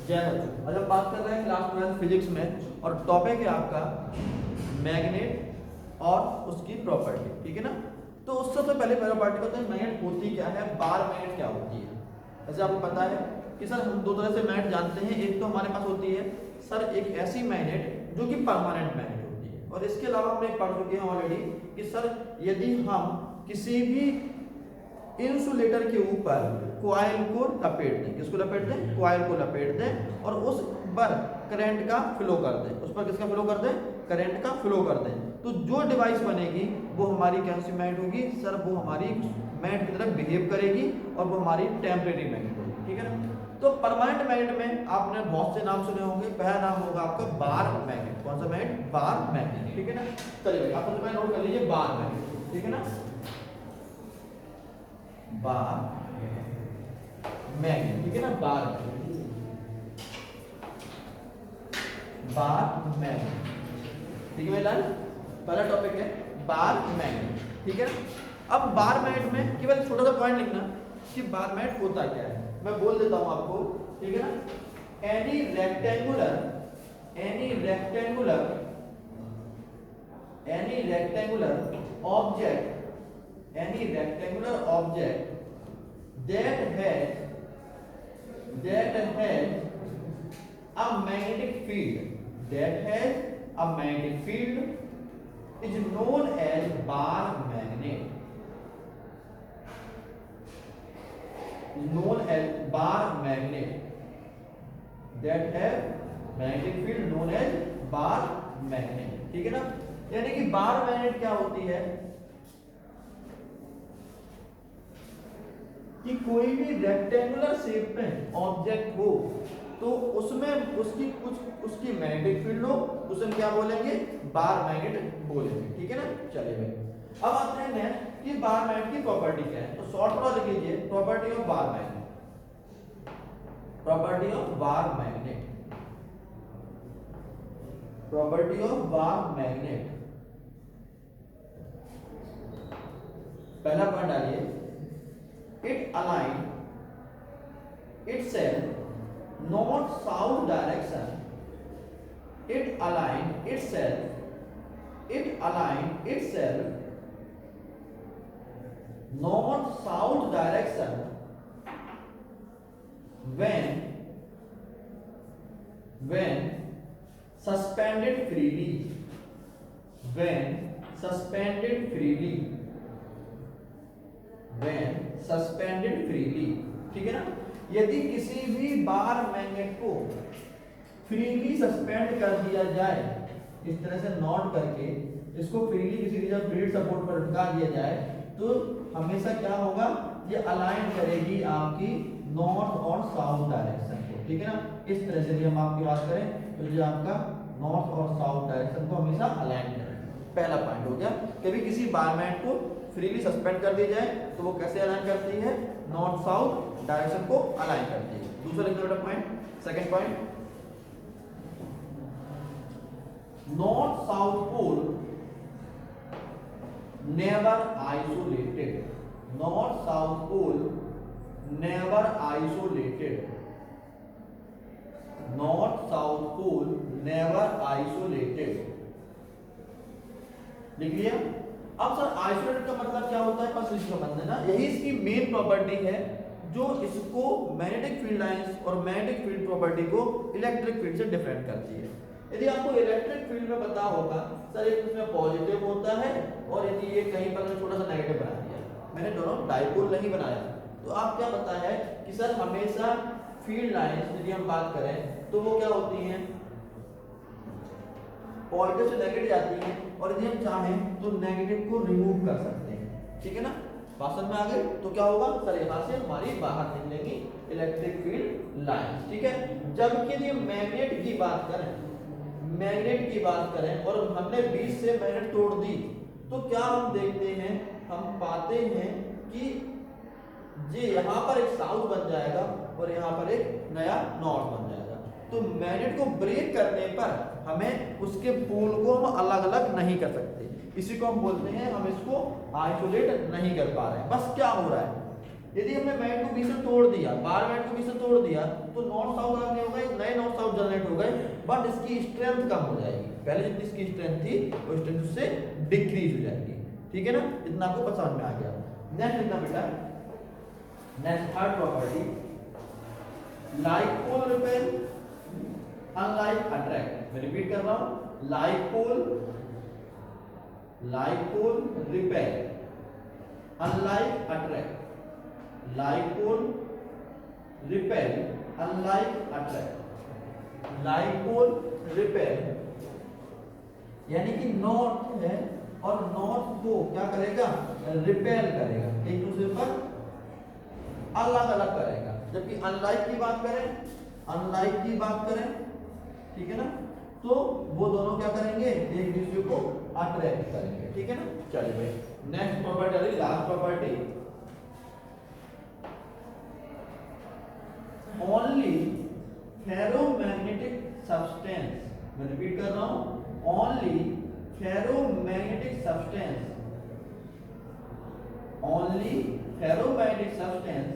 जय बच्चों, आज हम बात कर रहे हैं क्लास 12 फिजिक्स में और टॉपिक है आपका मैग्नेट और उसकी प्रॉपर्टी। ठीक है ना। तो उससे तो पहले प्रॉपर्टी को तो मैग्नेट होती क्या है, बार मैग्नेट क्या होती है। जैसे आपको पता है कि सर हम दो तरह से मैग्नेट जानते हैं। एक तो हमारे पास होती है सर एक ऐसी मैग्नेट जो कि परमानेंट मैग्नेट होती है, और इसके अलावा हमने पढ़ चुके हैं ऑलरेडी कि सर यदि हम किसी भी इंसुलेटर के ऊपर कॉइल को लपेट दें, किसको लपेट दें, कॉइल को लपेट दें और उस पर करंट का फ्लो कर दें, उस पर किसका फ्लो कर दें, करंट का फ्लो कर दें, तो जो डिवाइस बनेगी वो हमारी कौन सी मैग्नेट होगी सर, वो हमारी मैग्नेट की तरह बिहेव करेगी और वो हमारी टेम्परेरी मैग्नेट होगी। ठीक है ना। तो परमानेंट मैग्नेट में आपने बहुत से नाम सुने होंगे। पहला नाम होगा आपका बार मैग्नेट। कौन सा मैग्नेट, बार मैग्नेट। ठीक है ना। चलिए आप सबसे पहले नोट कर लीजिए बार मैग्नेट। ठीक है ना, बार मैग्नेट। ठीक है ना, बार मैग्नेट। ठीक है मेरा पहला टॉपिक है बार मैग्नेट। ठीक है ना। अब बार मैग्नेट में केवल छोटा सा पॉइंट लिखना कि बार मैग्नेट होता क्या है, मैं बोल देता हूं आपको। ठीक है ना। Any rectangular object that has a magnetic field is known as bar magnet. That has magnetic field known as bar magnet. ठीक है ना। यानी कि बार मैग्नेट क्या होती है कि कोई भी रेक्टेंगुलर शेप में ऑब्जेक्ट हो तो उसमें उसकी मैग्नेटिक फील्ड हो, उसे हम क्या बोलेंगे, बार मैग्नेट बोलेंगे। ठीक है ना। चलिए भाई अब आते हैं नेक्स्ट कि बार मैग्नेट की प्रॉपर्टी क्या है। तो शॉर्ट में लिख लीजिए प्रॉपर्टी ऑफ बार मैग्नेट। पहला पॉइंट डालिए, it align itself north south direction. It align itself north south direction when suspended freely. ठीक है ना। यदि किसी भी बार मैग्नेट को फ्रीली सस्पेंड कर दिया जाए, इस तरह से नॉट करके इसको फ्रीली किसी रीजन फ्लूइड सपोर्ट पर रखा दिया जाए, तो हमेशा क्या होगा, ये अलाइन करेगी आपकी नॉर्थ और साउथ डायरेक्शन को। ठीक है ना। इस तरह से हम आपकी बात करें तो ये आपका नॉर्थ और साउथ डायरेक्शन को हमेशा अलाइन करेगी। पहला पॉइंट हो गया। कभी किसी बार मैग्नेट को फ्रीली सस्पेंड कर दी जाए तो वो कैसे अलाइन करती है, नॉर्थ साउथ डायरेक्शन को अलाइन करती है। दूसरा लिखना बेटा point, second point, north south pole never isolated. लिख लिया। अब सर आइसोलेटेड का मतलब क्या होता है, बस इसको समझ लेना। यही इसकी मेन प्रॉपर्टी है जो इसको मैग्नेटिक फील्ड लाइंस और मैग्नेटिक फील्ड प्रॉपर्टी को इलेक्ट्रिक फील्ड से डिफरेंट करती है। यदि आपको इलेक्ट्रिक फील्ड में पता होगा सर एक इसमें पॉजिटिव होता है और यदि ये कहीं पर छोटा सा नेगेटिव बना दिया, मैंने दोनों डाइपोल नहीं बनाया, तो आप क्या पता है कि सर हमेशा फील्ड लाइंस यदि हम बात करें तो वो क्या होती हैं, पॉजिटिव से नेगेटिव जाती है, और यदि हम चाहें तो नेगेटिव को रिमूव कर सकते हैं। ठीक है ना। बात समझ में आ गई। तो क्या होगा सर, यहाँ से हमारी बाहर निकलेगी इलेक्ट्रिक फील्ड लाइन। ठीक है। जबकि यदि मैग्नेट की बात करें और हमने बीच से मैग्नेट तोड़ दी तो क्या हम देखते हैं, हम पाते हैं कि ये यहाँ पर एक साउथ बन जाएगा और यहाँ पर एक नया नॉर्थ बन जाएगा। तो मैग्नेट को ब्रेक करने पर हमें उसके पोल को हम अलग अलग नहीं कर सकते, इसी को हम बोलते हैं हम इसको आइसोलेट नहीं कर पा रहे हैं। बस क्या हो रहा है, यदि हमने मैग्नेट को बीच से तोड़ दिया, बार मैग्नेट को बीच से तोड़ दिया, तो नॉर्थ साउथ अलग नहीं होगा, नए नॉर्थ साउथ जनरेट हो गए, बट इसकी स्ट्रेंथ कम हो जाएगी। पहले जितनी इसकी स्ट्रेंथ थी वो स्ट्रेंथ उससे डिक्रीज हो जाएगी। ठीक है ना, इतना आपको पता समझ में आ गया। नेक्स्ट लिखना बेटा, next third property, like pole repel unlike attract. मैं रिपीट कर रहा हूं, like pole repel unlike attract, like pole repel unlike attract. Like pole repel यानी कि नॉर्थ है और नॉर्थ को क्या करेगा, रिपेल करेगा, एक दूसरे पर अलग अलग करेगा। जबकि अनलाइक की बात करें, ठीक है ना, तो वो दोनों क्या करेंगे, एक दूसरे को अट्रैक्ट करेंगे। ठीक है ना, चलिए भाई next property, last property, only ferromagnetic substance. मैं रिपीट कर रहा हूं, only ferromagnetic substance, only ferromagnetic substance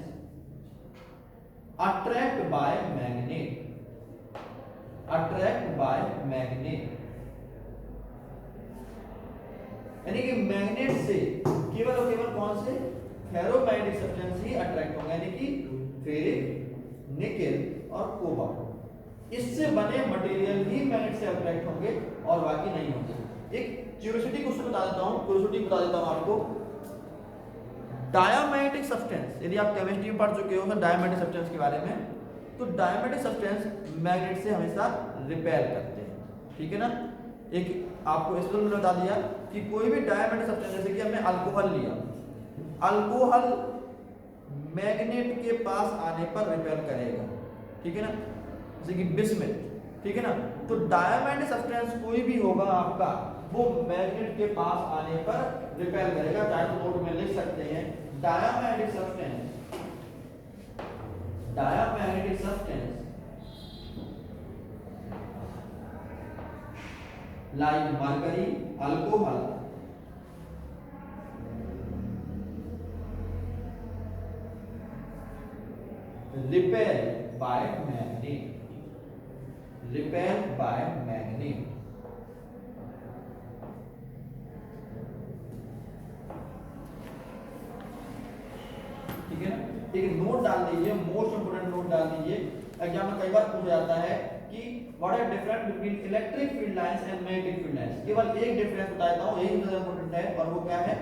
attract bye magnet, attract bye magnet. यानी कि मैग्नेट से केवल और केवल कौन से, फेरोमैग्नेटिक सब्सटेंस ही अट्रैक्ट होंगे, यानी कि फेरिक, निकेल और कोबाल्ट, इससे बने मटेरियल ही मैग्नेट से अट्रैक्ट होंगे और बाकी नहीं होंगे। एक क्यूरियोसिटी क्वेश्चन बता देता हूं, आपको। डायमैग्नेटिक सब्सटेंस, यदि आप केमिस्ट्री में पढ़ चुके हो डायमैग्नेटिक सब्सटेंस के बारे में, तो डायमैग्नेटिक सब्सटेंस मैग्नेट से हमेशा रिपेल करते हैं। ठीक है ना, एक आपको इस में बता दिया कि कोई भी डायमैग्नेटिक सब्सटेंस, जैसे कि हमने अल्कोहल लिया, अल्कोहल मैग्नेट के पास आने पर रिपेल करेगा। ठीक है ना, जैसे कि बिस्मिथ, ठीक है ना, तो डायमैग्नेटिक सब्सटेंस कोई भी होगा आपका, वो मैग्नेट के पास आने पर रिपेल करेगा। चाहे तो नोट में लिख सकते हैं, diamagnetic substance like mercury, alcohol, repel by magnet, repel by magnet। ठीक है ना, एक नोट डाल दीजिए, मोस्ट इंपोर्टेंट नोट डाल दीजिए। एग्जाम में कई बार पूछा जाता है कि what is difference between electric field lines and magnetic field lines. केवल एक डिफरेंस बता देता हूं, यही ज्यादा इंपॉर्टेंट है, और वो क्या है,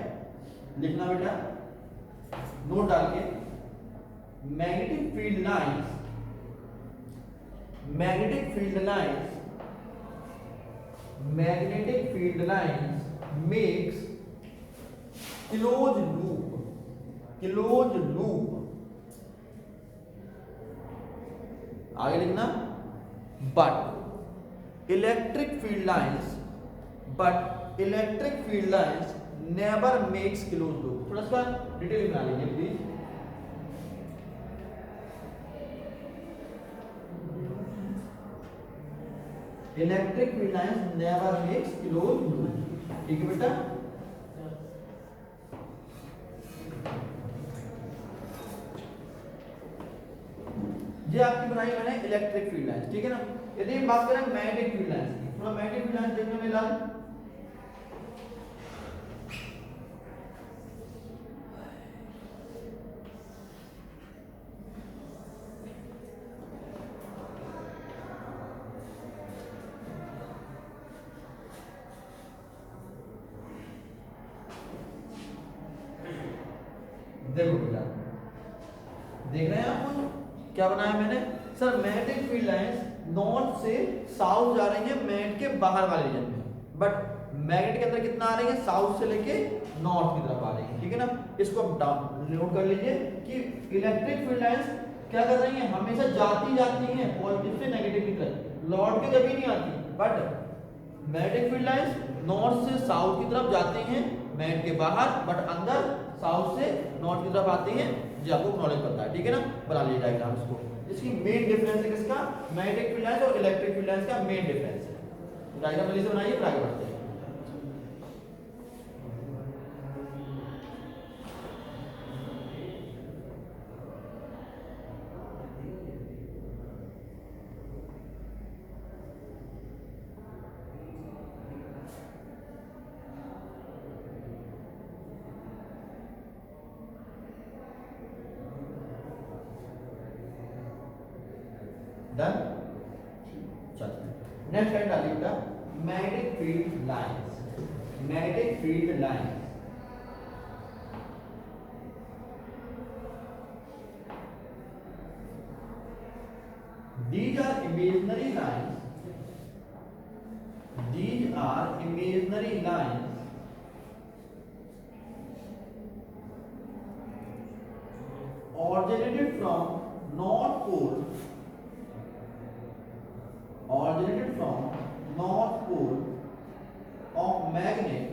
लिखना बेटा नोट डाल के। Magnetic field lines makes closed loop। आगे लिखना, but electric field lines never makes closed loop। थोड़ा सा डिटेल बना लीजिए please. Electric field lines never makes closed loop. ठीक है बेटा, ये आपकी बनाई मैंने इलेक्ट्रिक फील्ड लाइंस। ठीक है ना, यदि हम बात करें मैग्नेटिक फील्ड लाइंस की, थोड़ा मैग्नेटिक फील्ड लाइंस देखने में लाल, देखो बेटा, देख रहे हैं आप क्या बनाया मैंने। Sir magnetic field lines north से साउथ जा रही है मैग्नेट के बाहर वाले रीजन में, बट मैग्नेट के अंदर कितना आ रही है, साउथ से लेके नॉर्थ की तरफ आ रही है। ठीक है ना, इसको आप डाउन नोट कर लीजिए कि इलेक्ट्रिक फील्ड लाइंस क्या कर रही हैं, हमेशा जाती हैं पॉजिटिव से नेगेटिव की तरफ, लौट के कभी नहीं आती। But magnetic field lines north से साउथ की तरफ जाती हैं मैग्नेट के बाहर, बट अंदर साउथ से नॉर्थ की तरफ आती हैं। जी आपको नॉलेज पता है। ठीक है ना, बना लीजिए डायग्राम्स को। इसकी मेन डिफरेंस है किसका, मैग्नेटिक फील्ड लाइंस और इलेक्ट्रिक फील्ड लाइंस का मेन डिफरेंस है। डायग्राम जल्दी से बनाइए, फिर आगे बढ़ते हैं। डन। चलो नेक्स्ट लाइन डालिए बेटा, magnetic field lines. Magnetic field lines these are imaginary lines, these are imaginary lines originated from north pole, originated from north pole of magnet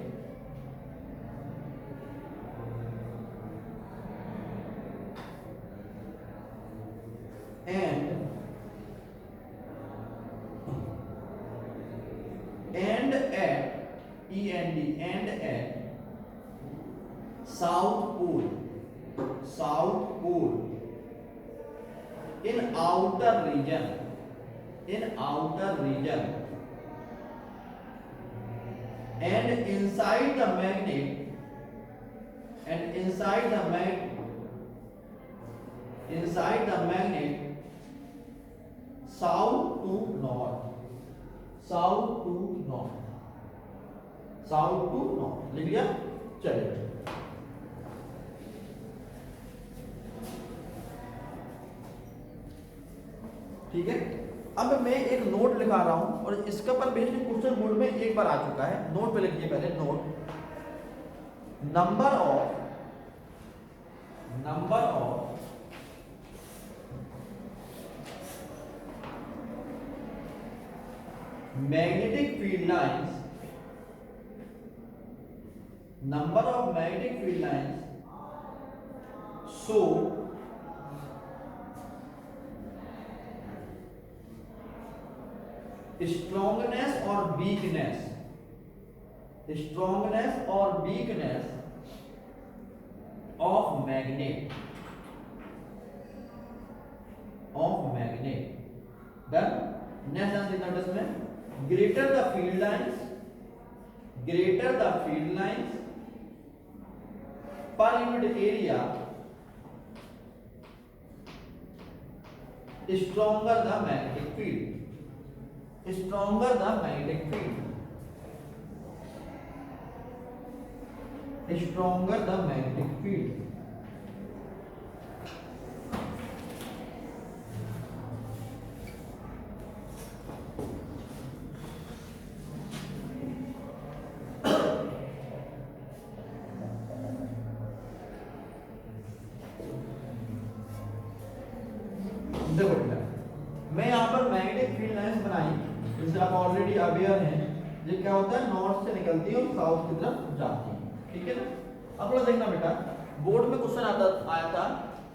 and at south pole, south pole in outer region, in outer region, and inside the magnet, and inside the magnet south to north, south to north, south to north. लिख लिया, चलिए ठीक है। अब मैं एक note लिखा रहा हूं और इसका पर बेसिकली क्वेश्चन बोर्ड में एक बार आ चुका है। नोट पे लिखिए पहले, note number of magnetic field lines, number of magnetic field lines show strongness or weakness, strongness or weakness of magnet, then next answer is इसमें greater the field lines per unit area, stronger the magnetic field, stronger the magnetic field, stronger the magnetic field। मैं यहाँ पर magnetic field lines बनाई, जिससे आप already aware हैं। ये क्या होता है, नॉर्थ से निकलती है और साउथ की तरफ जाती है, ठीक है ना। अब थोड़ा देखना बेटा, बोर्ड में क्वेश्चन आया था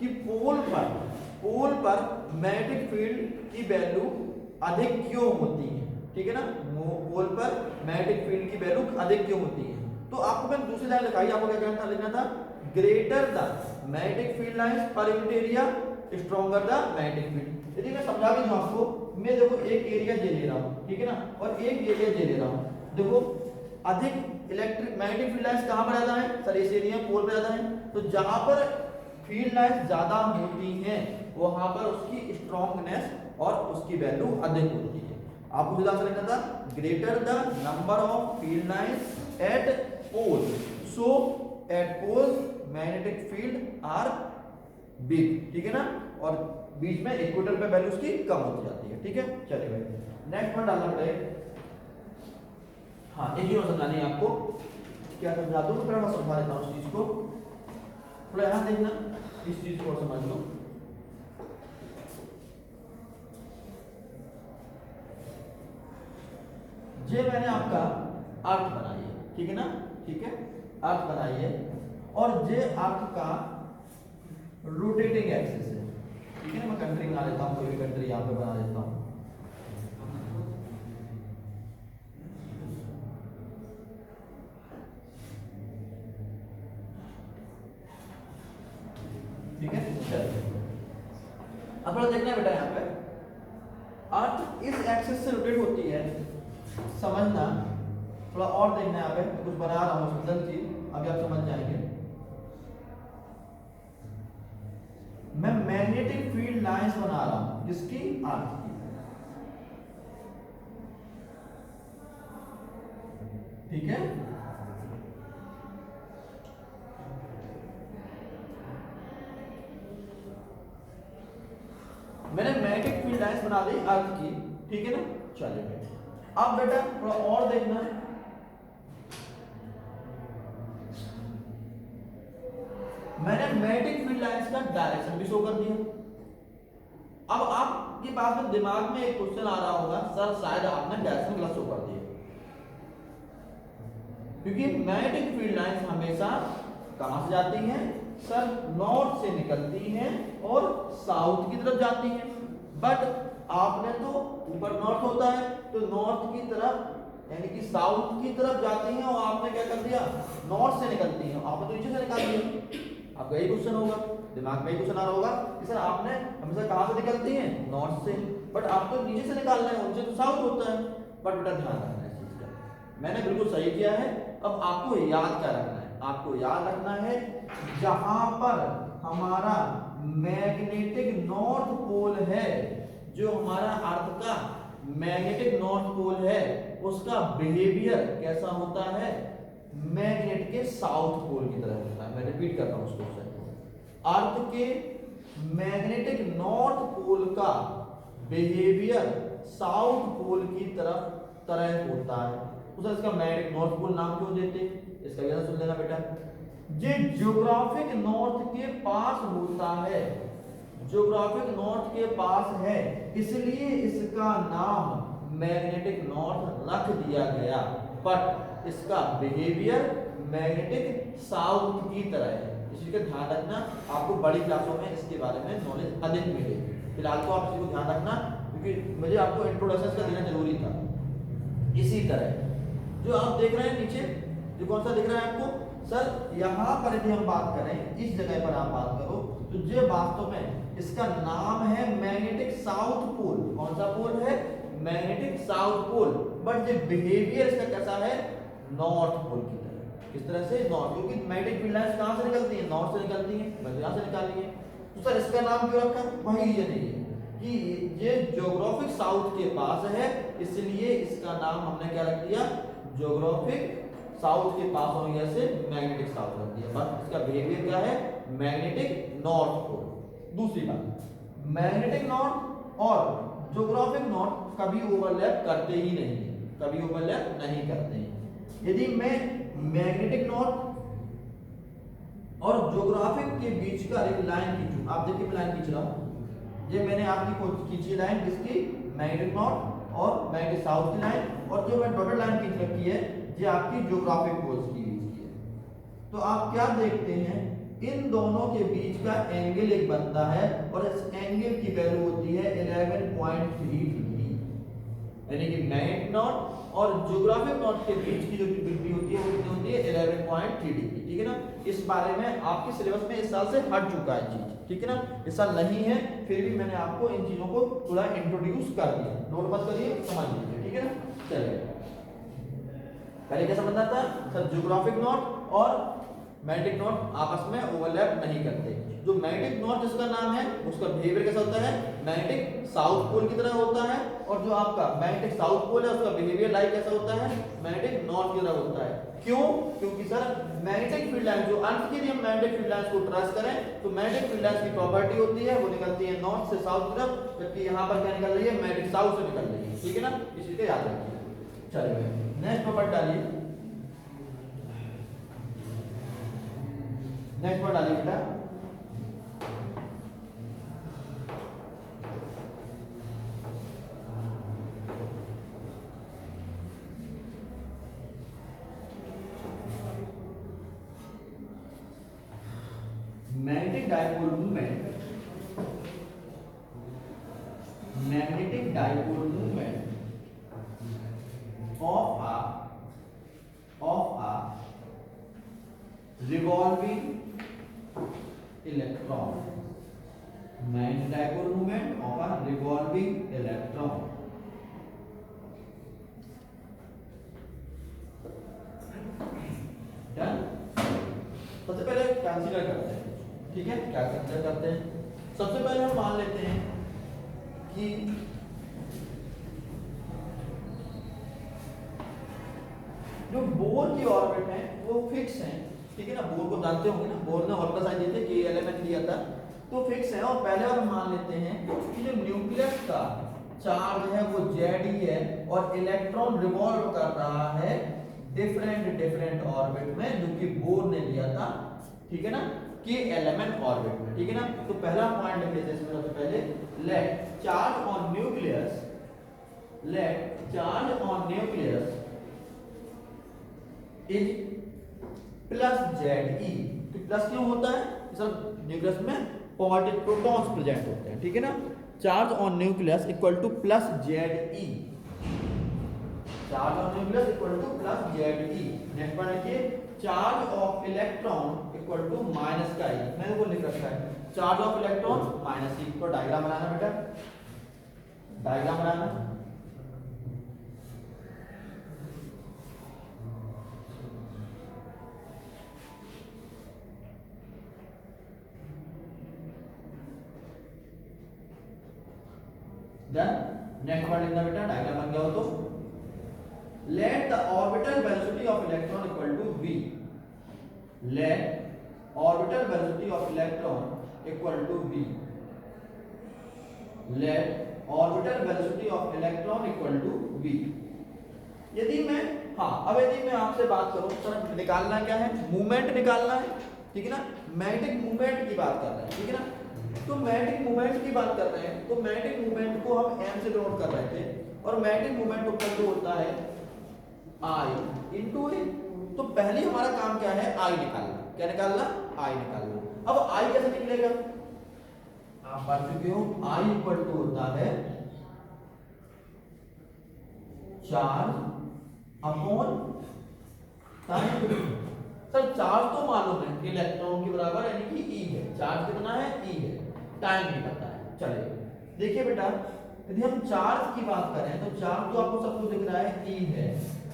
कि पोल पर मैग्नेटिक फील्ड की वैल्यू अधिक क्यों होती है, ठीक है ना। पोल पर मैग्नेटिक फील्ड की वैल्यू अधिक क्यों होती है, तो आपको मैंने दूसरी लाइन लिखाई, आपको क्या करना था, लिखना था greater the magnetic field lines per unit area stronger the magnetic field. यदि मैं समझा भी दूं आपको, मैं देखो एक एरिया जे ले रहा हूं, ठीक है ना, और एक एरिया जे ले रहा हूं। देखो अधिक इलेक्ट्रिक मैग्नेटिक फील्ड लाइंस कहां पर ज्यादा है, सर इस एरिया पोल पे ज्यादा है। तो जहां पर फील्ड लाइंस ज्यादा होती हैं वहां पर उसकी स्ट्रॉन्गनेस और उसकी वैल्यू अधिक होती है। आपको सीधा सा लिखना था greater the number of field lines at pole, so at pole magnetic field are big, ठीक है ना, और बीच में इक्वेटर पे वैल्यू उसकी कम होती जाती है, ठीक है। चलिए भाई नेक्स्ट वन डालना पड़ेगा। हाँ एक ही समझानी है आपको, क्या समझा दूं, फिर मैं समझा देता हूँ उस चीज को। थोड़ा यहाँ देखना, इस चीज को समझ लो। ये मैंने आपका अर्थ बनाई है, ठीक है ना, ठीक है, अर्थ बनाई है और ये अर्थ का रोटेटिंग एक्सिस है, ठीक है ना। मैं कंट्री बना लेता हूँ, कोई भी कंट्री यहाँ पे बना लेता हूँ। ठीक है, चलिए अब थोड़ा देखना है बेटा, यहाँ पे अर्थ इस एक्सिस से रोटेट होती है, समझना। थोड़ा और देखना है, यहाँ पे कुछ बना रहा हूँ सिंपल चीज, अभी आप समझ जाएंगे। मैं मैग्नेटिक फील्ड लाइंस बना रहा हूँ जिसकी अर्थ की, ठीक है। मैंने मैग्नेटिक फील्ड लाइंस बना दी अर्थ की, ठीक है ना। चलिए अब बेटा थोड़ा और देखना है। मैंने मैग्नेटिक फील्ड लाइंस का डायरेक्शन भी शो कर दिया। अब आपके पास में दिमाग में एक क्वेश्चन आ रहा होगा, सर शायद आपने डायरेक्शन गलत शो कर दिया, क्योंकि मैग्नेटिक फील्ड लाइंस हमेशा कहां से जाती हैं सर, नॉर्थ से निकलती हैं और साउथ की तरफ जाती हैं। बट आपने तो ऊपर नॉर्थ होता है तो नॉर्थ की तरफ यानी कि साउथ की तरफ जाती हैं, और आपने क्या कर दिया, नॉर्थ से निकलती हैं, आपने तो नीचे से निकाल दिया। आपका यही क्वेश्चन होगा, दिमाग में यही क्वेश्चन आ रहा होगा कि सर आपने हमेशा कहां से निकलती हैं, नॉर्थ से, बट आप तो नीचे से निकालना है, उनसे तो साउथ होता है। बट बेटा ध्यान रखना है इस चीज का, मैंने बिल्कुल सही किया है। अब आपको याद क्या रखना है, आपको याद रखना है जहां पर हमारा मैग्नेटिक नॉर्थ पोल है, जो हमारा अर्थ का मैग्नेटिक नॉर्थ पोल है, उसका बिहेवियर कैसा होता है, मैग्नेट के साउथ पोल की तरह होता है। मैं रिपीट करता हूं उसको, अर्थ के मैग्नेटिक नॉर्थ पोल का बिहेवियर साउथ पोल की तरह होता है। उसे इसका मैग्नेटिक नॉर्थ पोल नाम क्यों देते हैं, इसका भी सुन लेना बेटा। ये ज्योग्राफिक नॉर्थ के पास होता है, ज्योग्राफिक नॉर्थ के पास है, इसलिए इसका नाम मैग्नेटिक नॉर्थ रख दिया गया। बट इसका बिहेवियर मैग्नेटिक साउथ की तरह है, इसलिए ध्यान रखना। आपको बड़ी क्लासों में इसके बारे में नॉलेज अधिक मिलेगी, फिलहाल तो आप इसी को ध्यान रखना, क्योंकि मुझे आपको इंट्रोडक्शन का देना जरूरी था। इसी तरह जो आप देख रहे हैं नीचे, जो कौन सा दिख रहा है आपको सर, यहाँ पर यदि हम बात करें, इस जगह पर आप बात करो तो जो वास्तव में इसका नाम है मैग्नेटिक साउथ पोल। कौन सा पोल है, मैग्नेटिक साउथ पोल। बट जो बिहेवियर इसका कैसा है, नॉर्थ पोल की तरह। किस तरह से, नॉर्थ, क्योंकि मैग्नेटिक फील्ड लाइंस कहां से निकलती है, नॉर्थ से निकलती है, बस यहां से निकाली है। तो सर इसका नाम क्यों रखा, वही ये नहीं है कि ये ज्योग्राफिक साउथ के पास है, इसलिए इसका नाम हमने क्या रख दिया, ज्योग्राफिक साउथ के पास होने की वजह से मैग्नेटिक साउथ रख दिया। बट इसका बिहेवियर क्या है, मैग्नेटिक नॉर्थ पोल। दूसरी बात, मैग्नेटिक नॉर्थ और ज्योग्राफिक नॉर्थ कभी ओवरलैप करते ही नहीं, कभी ओवरलैप नहीं करते हैं। यदि मैं मैग्नेटिक नॉर्थ और ज्योग्राफिक के बीच का एक लाइन खींचूं, आप देखिए मैं लाइन खींच रहा हूं, ये मैंने आपकी खींची लाइन, जिसकी मैग्नेटिक नॉर्थ और मैग्नेटिक साउथ की लाइन, और जो मैं डॉटेड लाइन खींच रखी है ये आपकी ज्योग्राफिक पोल्स की बीच की है। तो आप क्या देखते हैं, इन दोनों के बीच का एंगल एक बनता है, और इस एंगल की वैल्यू होती है 11.3 डिग्री, यानी कि मैग्नेटिक नॉर्थ और ज्योग्राफिक नॉर्थ के बीच की जो डिग्री होती है वो कितनी होती है, 11.3 डिग्री। ठीक है ना। इस बारे में आपके सिलेबस में इस साल से हट चुका है चीज, ठीक है ना, इस साल नहीं है, फिर भी मैंने आपको इन चीजों को थोड़ा इंट्रोड्यूस कर दिया, नोट मत करिए, समझ लीजिए, ठीक है ना। चलिए पहले क्या समझना था सर, ज्योग्राफिक नॉर्थ और मैग्नेटिक नॉर्थ आपस में ओवरलैप नहीं करते। जो मैग्नेटिक नॉर्थ जिसका नाम है उसका बिहेवियर कैसा होता है, मैग्नेटिक साउथ पोल की तरह होता है, और जो आपका मैग्नेटिक साउथ पोल है उसका बिहेवियर लाइक कैसा होता है, मैग्नेटिक नॉर्थ की तरह होता है। क्यों, क्योंकि सर मैग्नेटिक फील्ड लाइन जो अर्थ के लिए हम मैग्नेटिक फील्ड लाइंस को ट्रेस करें तो मैग्नेटिक फील्ड लाइंस की प्रॉपर्टी होती है वो निकलती है नॉर्थ से साउथ की तरफ, जबकि यहाँ पर क्या निकल रही है, मैग्नेटिक साउथ से निकल रही है। ठीक है ना, इस चीज को याद रखिए। चलिए नेक्स्ट प्रॉपर्टी डालिए, नेक्स्ट पर डालिए बेटा, magnetic dipole movement, magnetic dipole movement of a revolving electron, magnetic dipole moment of a revolving electron। Done. सबसे पहले कंसीडर करते हैं, ठीक है, क्या कंसीडर करते हैं। सबसे पहले हम मान लेते हैं कि जो बोर की ऑर्बिट है वो फिक्स है, ठीक है ना। बोर को जानते होंगे ना, बोर ने ऑर्बिटल साइज दिए थे, के एलिमेंट दिया था, तो फिक्स है। और पहले बार मान लेते हैं कि जो न्यूक्लियस का चार्ज है वो जेड ही है और इलेक्ट्रॉन रिवॉल्व कर रहा है डिफरेंट ऑर्बिट में, जो कि बोर ने दिया था, ठीक है ना, के एलिमेंट ऑर्बिट में, ठीक है ना। तो पहला पॉइंट लिख लेते हैं इसमें सबसे पहले, net charge on nucleus, net charge on nucleus is plus Z E. तो प्लस क्यों होता है, सर न्यूक्लियस में पॉजिटिव प्रोटॉन्स प्रेजेंट होते हैं, ठीक है ना। Charge on nucleus equal to plus Z E, charge on nucleus equal to plus Z E. Next point देखिए, charge of electron equal to minus का ई, मैंने वो लिख रखा है, charge of electron minus E. तो डायग्राम बनाना बेटा, diagram बनाना, then next point लिखना बेटा, डायग्राम बन गया हो तो, let the orbital velocity of electron equal to v, let orbital velocity of electron equal to v, let orbital velocity of electron equal to v। यदि मैं, हाँ अब यदि मैं आपसे बात करूं, सर निकालना क्या है, मूवमेंट निकालना है, ठीक है ना, मैग्नेटिक मूवमेंट की बात कर रहे हैं, ठीक है ना। तो मैग्नेटिक मूवमेंट की बात कर रहे हैं, तो मैग्नेटिक मूवमेंट को हम m से डिनोट कर रहे थे, और मैग्नेटिक मूवमेंट इक्वल टू होता है I इंटू ए। तो पहले हमारा काम क्या है, I निकालना, क्या निकालना, I निकालना। अब I कैसे निकलेगा, आप बात चुके हो, I इक्वल टू होता है charge upon time. Sir charge तो मालूम है, इलेक्ट्रॉन के बराबर यानी कि E है, चार्ज कितना है, E है, टाइम भी पता है। चलिए देखिए बेटा, यदि हम चार्ज की बात करें तो चार्ज तो आपको सब कुछ दिख रहा है, E है।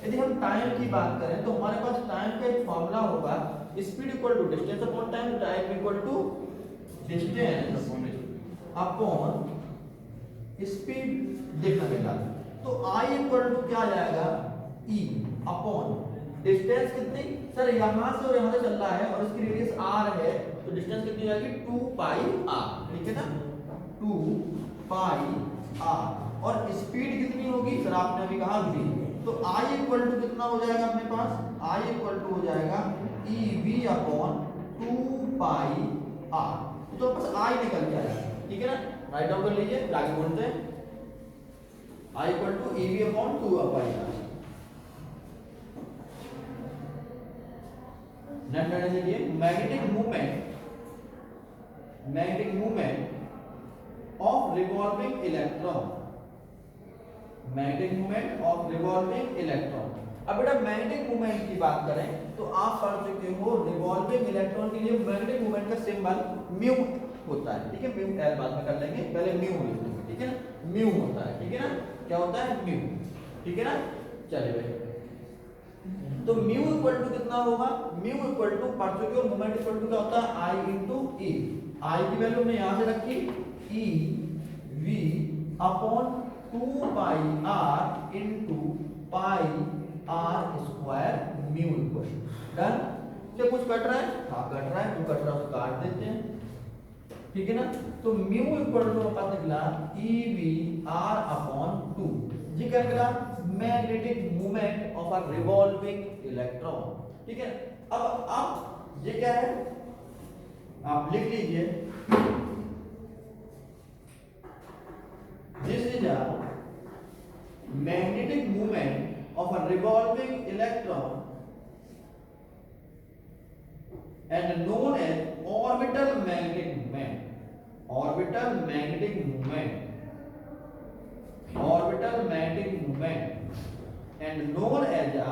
यदि हम टाइम की बात करें तो हमारे पास टाइम का एक फॉर्मूला होगा, speed equal to distance upon time, time equal to distance upon speed. देखना बेटा, तो I इक्वल टू क्या आ जाएगा, E अपॉन डिस्टेंस कितनी, सर यहां से और यहां से चल रहा है और इसकी रेडियस r है, तो डिस्टेंस कितनी आएगी, 2 पाई r, ठीक है ना, 2 पाई r। और स्पीड कितनी होगी, सर आपने अभी कहा v, तो I इक्वल टू कितना हो जाएगा अपने पास, I इक्वल टू हो जाएगा EV अपॉन 2 पाई r। तो बस I निकल के आएगा, ठीक है ना, राइट डाउन कर लीजिए, फिर आगे बोलते हैं, I equal to EV upon 2 pi r। Next करने देखिए, magnetic movement of revolving electron, magnetic movement of revolving electron. अब बेटा मैग्नेटिक मूवमेंट की बात करें तो आप पढ़ चुके हो, रिवॉल्विंग इलेक्ट्रॉन के लिए मैग्नेटिक मूवमेंट का सिंबल म्यू होता है, ठीक है, म्यू एल बाद में कर लेंगे, पहले म्यू लिख लेंगे, ठीक है ना, म्यू होता है, ठीक है ना, क्या होता है, म्यू, ठीक है ना। चलिए भाई, तो म्यू इक्वल टू कितना होगा, म्यू इक्वल टू पढ़ चुके हो, मोमेंट इक्वल टू क्या होता है, I इंटू ई। आई की वैल्यू हमने यहां से रखी, E V upon 2 pi r into pi r square mu equal. Done, क्या कुछ कट रहा है, हाँ कट रहा है, जो कट रहा है उसको काट देते हैं, ठीक है ना। तो म्यू इक्वल टू अपना निकला ई वी r अपॉन 2, जी क्या निकला, magnetic movement of a revolving electron, ठीक है। अब ये क्या है, आप लिख लीजिए, this is a magnetic movement of a revolving electron and known as orbital magnetic movement, orbital magnetic movement, orbital magnetic movement and known as a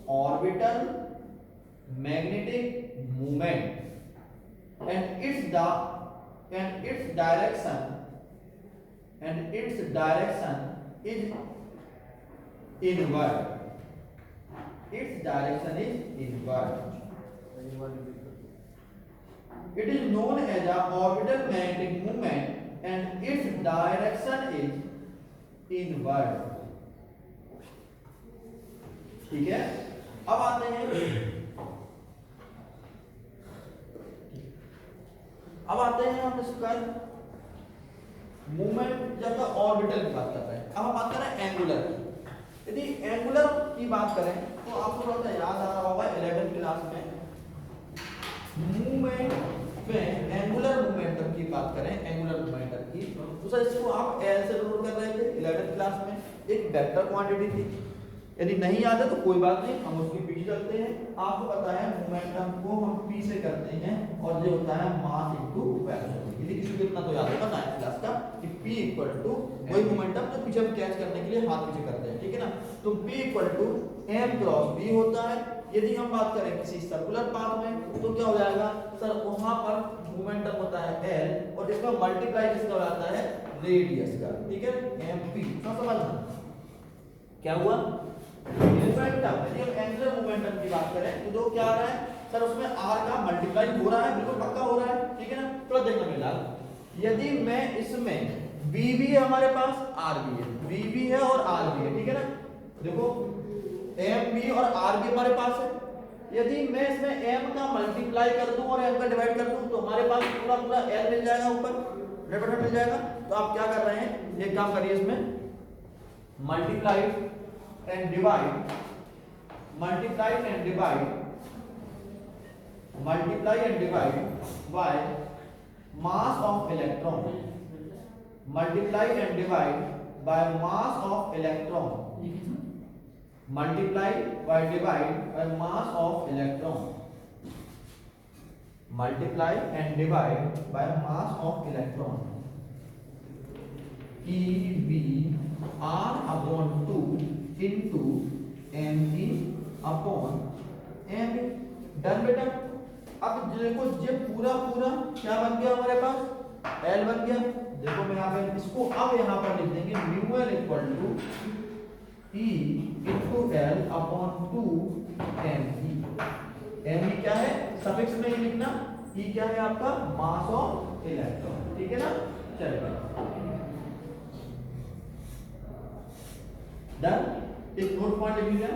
orbital magnetic movement and its direction is inward, its direction is inward, it is known as a orbital magnetic movement and its direction is inward, ठीक है। अब आते हैं हम इसका movement जब का orbital की बात कर रहे हैं। अब हम बात कर रहे हैं एंगुलर की। यदि एंगुलर की बात करें तो आपको थोड़ा सा याद आ रहा होगा 11th क्लास में मूवमेंट में एंगुलर मोमेंटम की बात करें, एंगुलर मोमेंटम की, तो सर इसको आप एल से डिनोट कर रहे थे 11th क्लास में, एक वेक्टर क्वांटिटी थी। यदि नहीं याद है तो कोई बात नहीं, हम उसके पीछे चलते हैं। आपको पता है मोमेंटम को हम पी से करते हैं और ये होता है मास इनटू वेलोसिटी। यदि किसी को इतना तो याद होगा 9th क्लास का कि P इक्वल टू वही मोमेंटम जो पीछे हम कैच करने के लिए हाथ पीछे करते हैं, ठीक है ना। तो P equal to m cross b होता है। यदि हम बात करें किसी सर्कुलर पाथ में तो क्या हो जाएगा सर, वहां पर मोमेंटम होता है l और इसका मल्टीप्लाई किसका हो जाता है, रेडियस का, ठीक है, mp। समझना क्या हुआ, मोमेंटम। यदि हम एंगुलर मोमेंटम की बात करें तो जो क्या आ रहा है सर, उसमें r का मल्टीप्लाई हो रहा है, बिल्कुल पक्का हो रहा है, ठीक है ना। थोड़ा देखना मिला, यदि मैं इसमें v भी है हमारे पास, r भी है, v भी है और r भी है, ठीक है ना। देखो m भी और r भी हमारे पास है। यदि मैं इसमें m का मल्टीप्लाई कर दूं और m का डिवाइड कर दूं तो हमारे पास पूरा पूरा l मिल जाएगा, ऊपर रेडियस मिल जाएगा। तो आप क्या कर रहे हैं, एक काम करिए, इसमें multiply and divide, multiply and divide, multiply and divide by mass of electron, multiply and divide by mass of electron, multiply by divide by mass of electron, multiply and divide by mass of electron, ev r upon 2 into me upon m। Done बेटा। अब देखो ये पूरा पूरा क्या बन गया हमारे पास, l बन गया। देखो मैं यहाँ पे इसको अब यहाँ पर लिख देंगे mu l equal to E into L upon 2 me। me क्या है, सफिक्स में ही लिखना, E क्या है आपका, मास ऑफ इलेक्ट्रॉन, ठीक है ना। चलिए डन। एक और पॉइंट लिख लीजिए,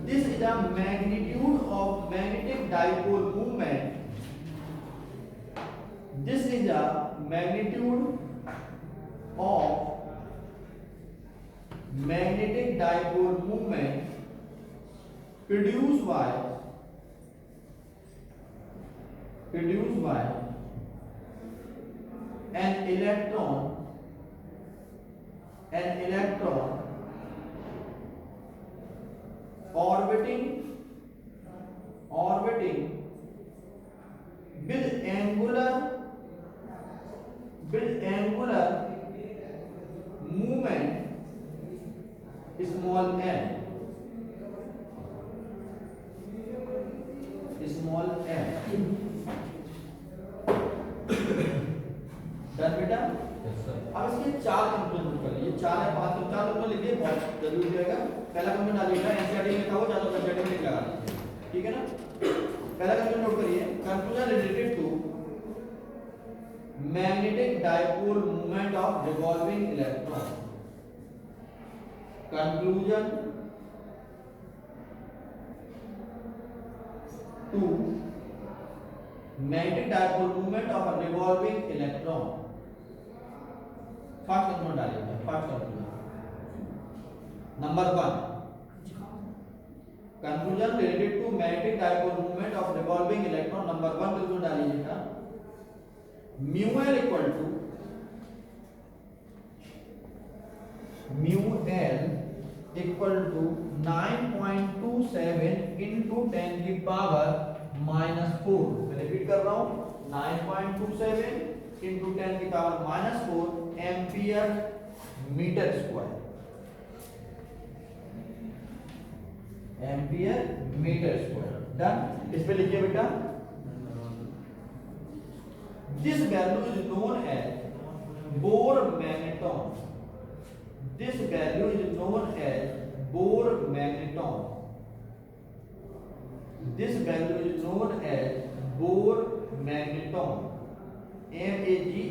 this is the magnitude of magnetic dipole movement, this is the magnitude of magnetic dipole movement produced by an electron orbiting with angular movement small m, small m। Done बेटा। अब इसके चार conclusion कर लीजिए, चार है, पांच कंक्लूजन लिखिए, बहुत जरूरी रहेगा। पहला कंक्लूजन डालिएगा, एनसीईआरटी में था वो, ज्यादा एनसीईआरटी में लिख लगा लीजिए, ठीक है ना। पहला कंक्लूजन नोट करिए, conclusion related to magnetic dipole movement of revolving electron, conclusion to magnetic dipole movement of a revolving electron। First conclusion डालिए, first conclusion number 1, conclusion related to magnetic dipole movement of revolving electron, number 1 conclusion डालिएगा, mu L equal to mu L equal to 9.27 into 10 की power -4। मैं repeat कर रहा हूं, 9.27 into 10 की power -4 ampere metre square, ampere metre square. Done. इस पे लिखिए बेटा, this value is known as Bohr magneton, this value is known as Bohr magneton, this value is known as Bohr magneton, magneton,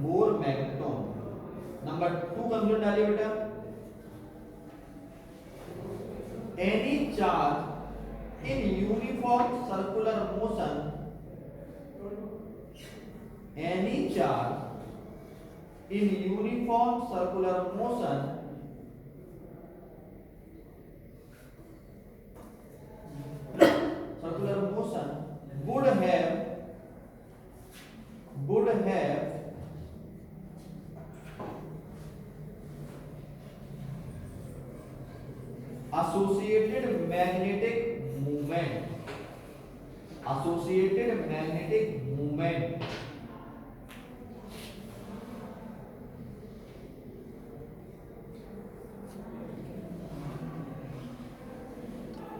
Bohr magneton। Number 2 conclusion डालिए बेटा, any charge in uniform circular motion, any charge in uniform circular motion would have associated magnetic moment,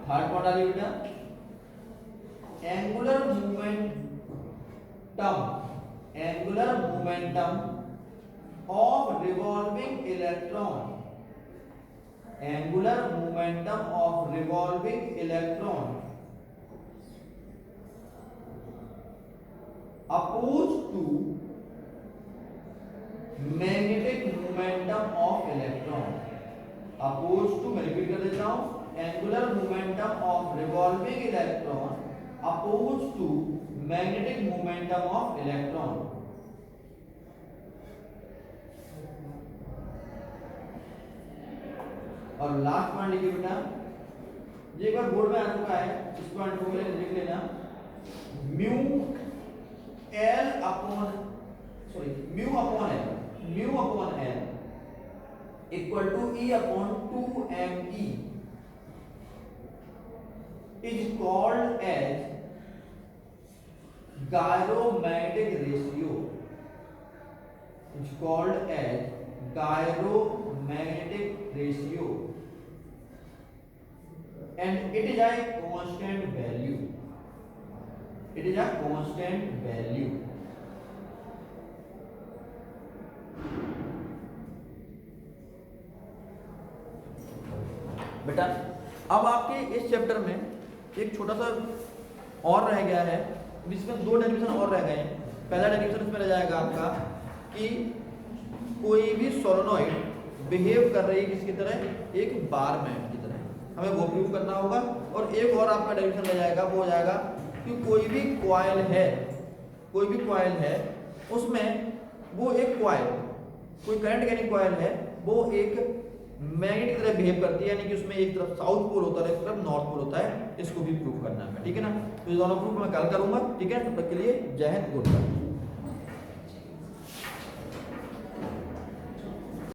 third point आ बेटा angular momentum of revolving electron, opposed to magnetic momentum of electron, मैं repeat कर देता हूं, angular momentum of revolving electron opposed to magnetic momentum of electron. और last point लिखिए बेटा, ये एक बार बोर्ड में आ चुका है, इस पॉइंट को लिख लेना, mu upon L equal to E upon 2me is called as gyromagnetic ratio, and it is a constant value, बेटा। अब आपके इस चैप्टर में एक छोटा सा और रह गया है, इसमें दो डेरिवेशन और रह गए हैं। पहला डेरिवेशन इसमें रह जाएगा आपका कि कोई भी सोलेनॉइड बिहेव कर रही है किसकी तरह, एक बार मैट की तरह, हमें वो प्रूव करना होगा। और एक और आपका डेरिवेशन रह जाएगा, वो हो जाएगा कि कोई भी कॉइल है उसमें वो एक कॉइल, कोई करंट कैरी कॉइल है, वो एक मैग्नेट की तरह बिहेव करती है, यानी कि उसमें एक तरफ साउथ पोल होता है, एक तरफ नॉर्थ पोल होता है। इसको भी प्रूव करना है, ठीक है ना। तो ये दोनों प्रूफ मैं कल करूंगा, ठीक है। तब तक के लिए जय हिंद, गुड बाय।